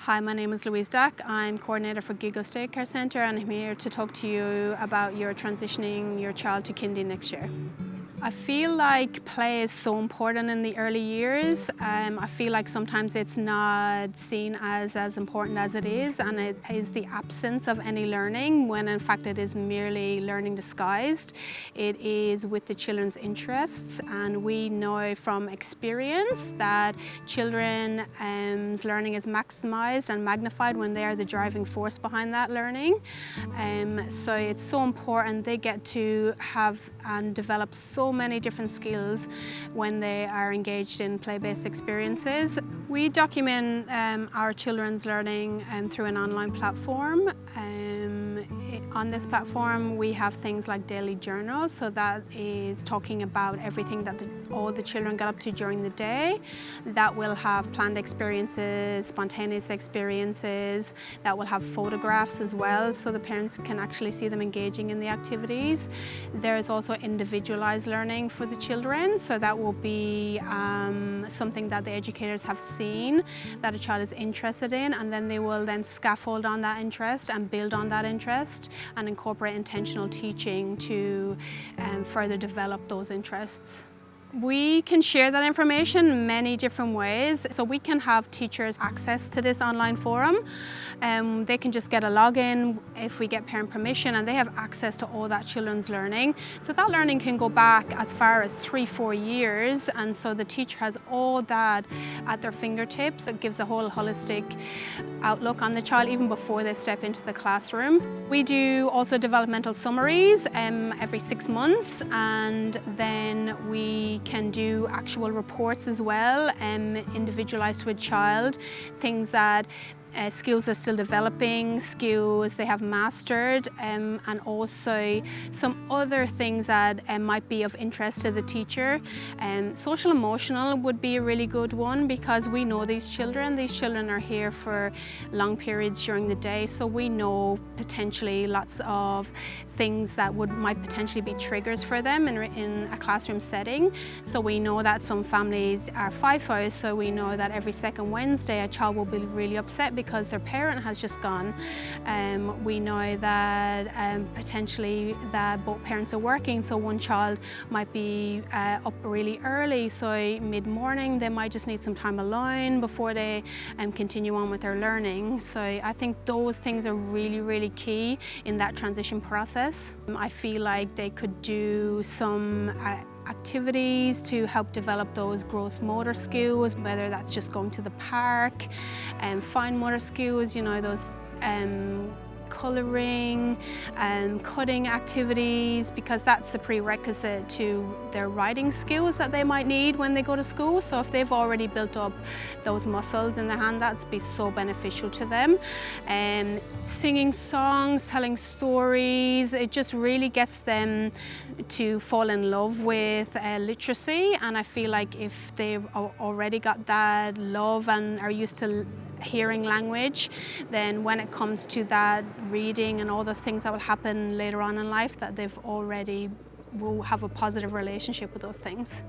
Hi, my name is Louise Dack. I'm coordinator for Giggles Daycare Centre and I'm here to talk to you about your transitioning your child to kindy next year. I feel like play is so important in the early years. I feel like sometimes it's not seen as important as it is, and it is the absence of any learning when in fact it is merely learning disguised. It is with the children's interests, and we know from experience that children's learning is maximised and magnified when they are the driving force behind that learning. So it's so important they get to have and develop so many different skills when they are engaged in play-based experiences. We document our children's learning through an online platform. On this platform we have things like daily journals, so that is talking about everything that all the children got up to during the day. That will have planned experiences, spontaneous experiences, that will have photographs as well, so the parents can actually see them engaging in the activities. There is also individualized learning for the children, so that will be something that the educators have seen that a child is interested in, and then they will then scaffold on that interest and build on that interest and incorporate intentional teaching to further develop those interests. We can share that information in many different ways. So we can have teachers access to this online forum. They can just get a login if we get parent permission, and they have access to all that children's learning. So that learning can go back as far as 3-4 years, and so the teacher has all that at their fingertips. It gives a whole holistic outlook on the child even before they step into the classroom. We do also developmental summaries every 6 months, and then we can do actual reports as well, individualized to a child, things that skills they're still developing, skills they have mastered, and also some other things that might be of interest to the teacher. Social emotional would be a really good one, because we know these children are here for long periods during the day, so we know potentially lots of things that might potentially be triggers for them in a classroom setting. So we know that some families are FIFOs, so we know that every second Wednesday a child will be really upset because their parent has just gone. We know that potentially that both parents are working, so one child might be up really early, so mid-morning they might just need some time alone before they continue on with their learning. So I think those things are really key in that transition process. I feel like they could do some activities to help develop those gross motor skills, whether that's just going to the park, and fine motor skills, you know, those colouring and cutting activities, because that's a prerequisite to their writing skills that they might need when they go to school. So if they've already built up those muscles in the hand, that'd be so beneficial to them. And singing songs, telling stories, it just really gets them to fall in love with literacy. And I feel like if they've already got that love and are used to hearing language, then when it comes to that reading and all those things that will happen later on in life, that they've already will have a positive relationship with those things.